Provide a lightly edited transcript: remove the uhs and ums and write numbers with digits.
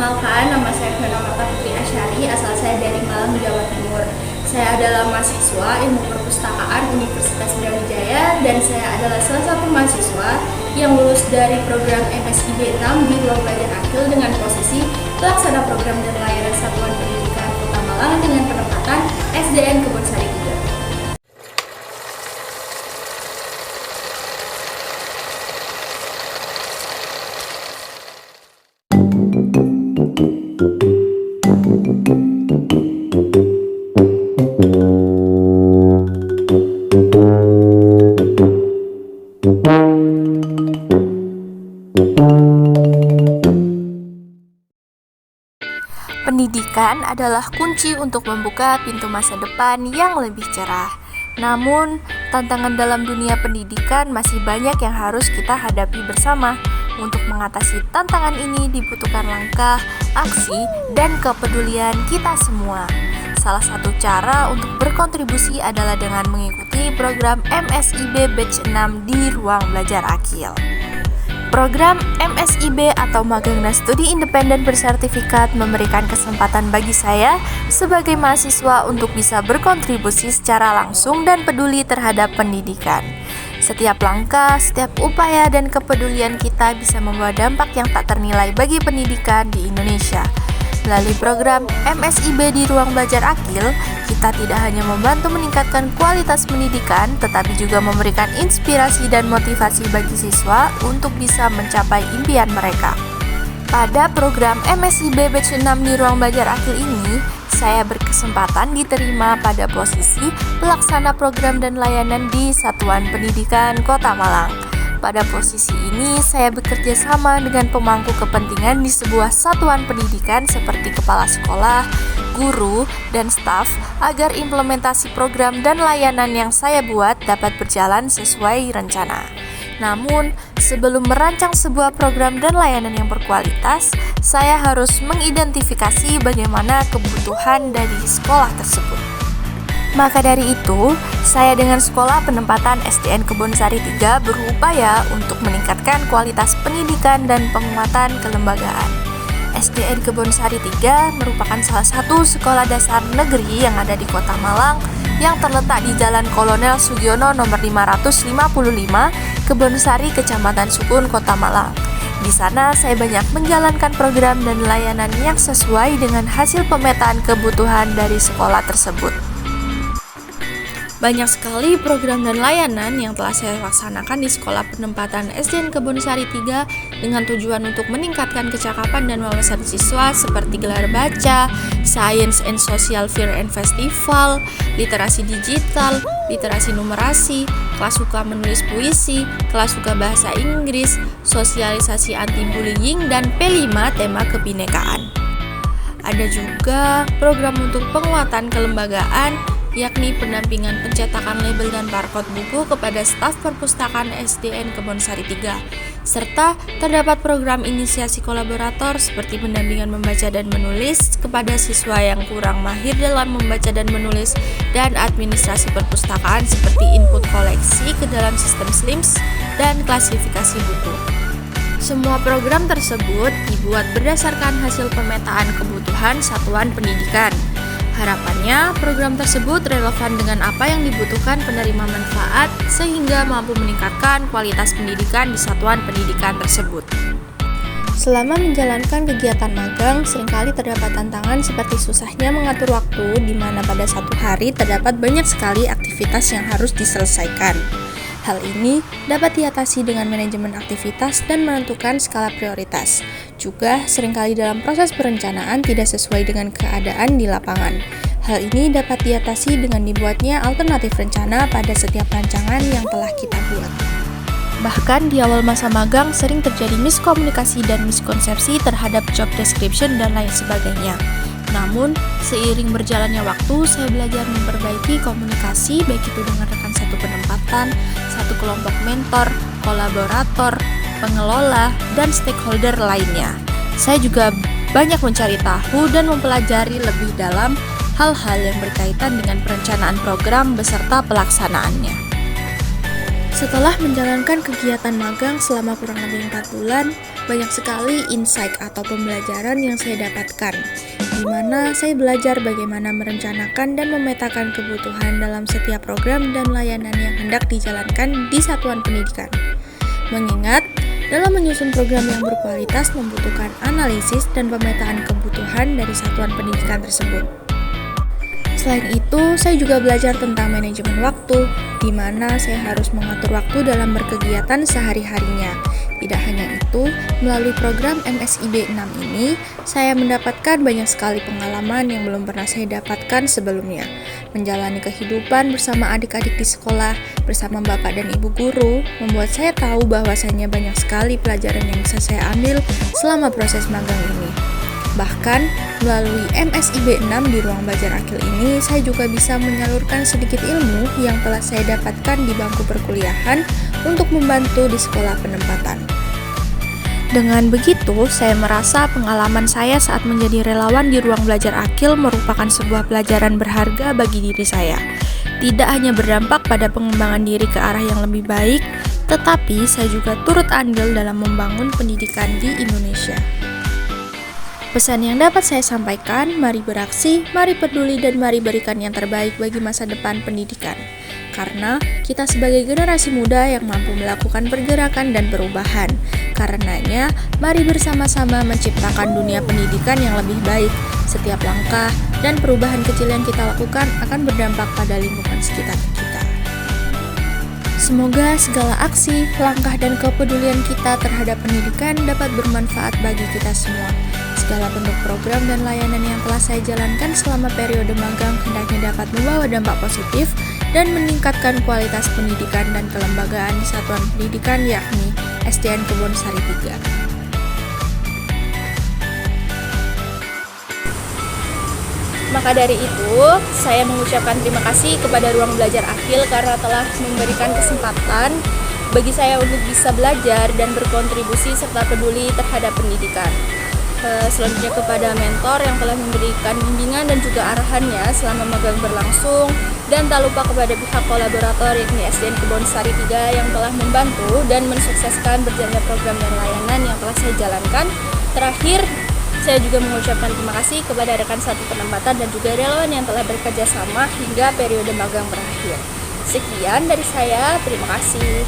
Perkenalkan, nama saya Fiona Marta Putri Asyari, asal saya dari Malang, Jawa Timur. Saya adalah mahasiswa Ilmu Perpustakaan Universitas Brawijaya dan saya adalah salah satu mahasiswa yang lulus dari program MSIB 6 di Ruang Belajar Akil dengan posisi pelaksana program dan layanan Satuan Pendidikan Kota Malang dengan penempatan SDN Kebonsari 3. Pendidikan adalah kunci untuk membuka pintu masa depan yang lebih cerah. Namun, tantangan dalam dunia pendidikan masih banyak yang harus kita hadapi bersama. Untuk mengatasi tantangan ini dibutuhkan langkah, aksi, dan kepedulian kita semua. Salah satu cara untuk berkontribusi adalah dengan mengikuti program MSIB Batch 6 di Ruang Belajar Akil. Program MSIB atau Magang dan Studi Independen Bersertifikat memberikan kesempatan bagi saya sebagai mahasiswa untuk bisa berkontribusi secara langsung dan peduli terhadap pendidikan. Setiap langkah, setiap upaya dan kepedulian kita bisa membawa dampak yang tak ternilai bagi pendidikan di Indonesia. Melalui program MSIB di Ruang Belajar Akil, kita tidak hanya membantu meningkatkan kualitas pendidikan, tetapi juga memberikan inspirasi dan motivasi bagi siswa untuk bisa mencapai impian mereka. Pada program MSIB Batch 6 di Ruang Belajar Akil ini, saya berkesempatan diterima pada posisi pelaksana program dan layanan di Satuan Pendidikan Kota Malang. Pada posisi ini, saya bekerja sama dengan pemangku kepentingan di sebuah satuan pendidikan seperti kepala sekolah, guru, dan staf agar implementasi program dan layanan yang saya buat dapat berjalan sesuai rencana. Namun, sebelum merancang sebuah program dan layanan yang berkualitas, saya harus mengidentifikasi bagaimana kebutuhan dari sekolah tersebut. Maka dari itu, saya dengan Sekolah Penempatan SDN Kebonsari 3 berupaya untuk meningkatkan kualitas pendidikan dan penguatan kelembagaan. SDN Kebonsari 3 merupakan salah satu sekolah dasar negeri yang ada di Kota Malang yang terletak di Jalan Kolonel Sugiono nomor 555, Kebonsari, Kecamatan Sukun, Kota Malang. Di sana saya banyak menjalankan program dan layanan yang sesuai dengan hasil pemetaan kebutuhan dari sekolah tersebut. Banyak sekali program dan layanan yang telah saya laksanakan di Sekolah Penempatan SDN Kebonsari 3 dengan tujuan untuk meningkatkan kecakapan dan wawasan siswa seperti gelar baca, Science and Social Fair and Festival, literasi digital, literasi numerasi, kelas suka menulis puisi, kelas suka bahasa Inggris, sosialisasi anti-bullying, dan P5 tema kebinekaan. Ada juga program untuk penguatan kelembagaan, yakni pendampingan pencetakan label dan barcode buku kepada staf perpustakaan SDN Kebonsari 3, serta terdapat program inisiasi kolaborator seperti pendampingan membaca dan menulis kepada siswa yang kurang mahir dalam membaca dan menulis, dan administrasi perpustakaan seperti input koleksi ke dalam sistem SLIMS dan klasifikasi buku. Semua program tersebut dibuat berdasarkan hasil pemetaan kebutuhan satuan pendidikan. Harapannya, program tersebut relevan dengan apa yang dibutuhkan penerima manfaat sehingga mampu meningkatkan kualitas pendidikan di satuan pendidikan tersebut. Selama menjalankan kegiatan magang, seringkali terdapat tantangan seperti susahnya mengatur waktu di mana pada satu hari terdapat banyak sekali aktivitas yang harus diselesaikan. Hal ini dapat diatasi dengan manajemen aktivitas dan menentukan skala prioritas. Juga, seringkali dalam proses perencanaan tidak sesuai dengan keadaan di lapangan. Hal ini dapat diatasi dengan dibuatnya alternatif rencana pada setiap rancangan yang telah kita buat. Bahkan di awal masa magang sering terjadi miskomunikasi dan miskonsepsi terhadap job description dan lain sebagainya. Namun, seiring berjalannya waktu, saya belajar memperbaiki komunikasi baik itu dengan rekan satu penempatan, satu kelompok mentor, kolaborator, pengelola, dan stakeholder lainnya. Saya juga banyak mencari tahu dan mempelajari lebih dalam hal-hal yang berkaitan dengan perencanaan program beserta pelaksanaannya. Setelah menjalankan kegiatan magang selama kurang lebih 4 bulan, banyak sekali insight atau pembelajaran yang saya dapatkan, di mana saya belajar bagaimana merencanakan dan memetakan kebutuhan dalam setiap program dan layanan yang hendak dijalankan di satuan pendidikan. Mengingat, dalam menyusun program yang berkualitas membutuhkan analisis dan pemetaan kebutuhan dari satuan pendidikan tersebut. Selain itu, saya juga belajar tentang manajemen waktu, di mana saya harus mengatur waktu dalam berkegiatan sehari-harinya. Tidak hanya itu, melalui program MSIB 6 ini, saya mendapatkan banyak sekali pengalaman yang belum pernah saya dapatkan sebelumnya. Menjalani kehidupan bersama adik-adik di sekolah, bersama bapak dan ibu guru, membuat saya tahu bahwasannya banyak sekali pelajaran yang bisa saya ambil selama proses magang ini. Bahkan, melalui MSIB 6 di ruang belajar akil ini, saya juga bisa menyalurkan sedikit ilmu yang telah saya dapatkan di bangku perkuliahan untuk membantu di sekolah penempatan. Dengan begitu, saya merasa pengalaman saya saat menjadi relawan di ruang belajar akil merupakan sebuah pelajaran berharga bagi diri saya. Tidak hanya berdampak pada pengembangan diri ke arah yang lebih baik, tetapi saya juga turut andil dalam membangun pendidikan di Indonesia. Pesan yang dapat saya sampaikan, mari beraksi, mari peduli, dan mari berikan yang terbaik bagi masa depan pendidikan. Karena kita sebagai generasi muda yang mampu melakukan pergerakan dan perubahan. Karenanya, mari bersama-sama menciptakan dunia pendidikan yang lebih baik. Setiap langkah dan perubahan kecil yang kita lakukan akan berdampak pada lingkungan sekitar kita. Semoga segala aksi, langkah, dan kepedulian kita terhadap pendidikan dapat bermanfaat bagi kita semua. Segala bentuk program dan layanan yang telah saya jalankan selama periode magang hendaknya dapat membawa dampak positif dan meningkatkan kualitas pendidikan dan kelembagaan di satuan pendidikan yakni SDN Kebonsari 3. Maka dari itu, saya mengucapkan terima kasih kepada Ruang Belajar Akil karena telah memberikan kesempatan bagi saya untuk bisa belajar dan berkontribusi serta peduli terhadap pendidikan. Selanjutnya kepada mentor yang telah memberikan bimbingan dan juga arahannya selama magang berlangsung, dan tak lupa kepada pihak kolaborator yakni SDN Kebonsari 3 yang telah membantu dan mensukseskan berjalannya program dan layanan yang telah saya jalankan. Terakhir, saya juga mengucapkan terima kasih kepada rekan satu penempatan dan juga relawan yang telah bekerja sama hingga periode magang berakhir. Sekian dari saya, terima kasih.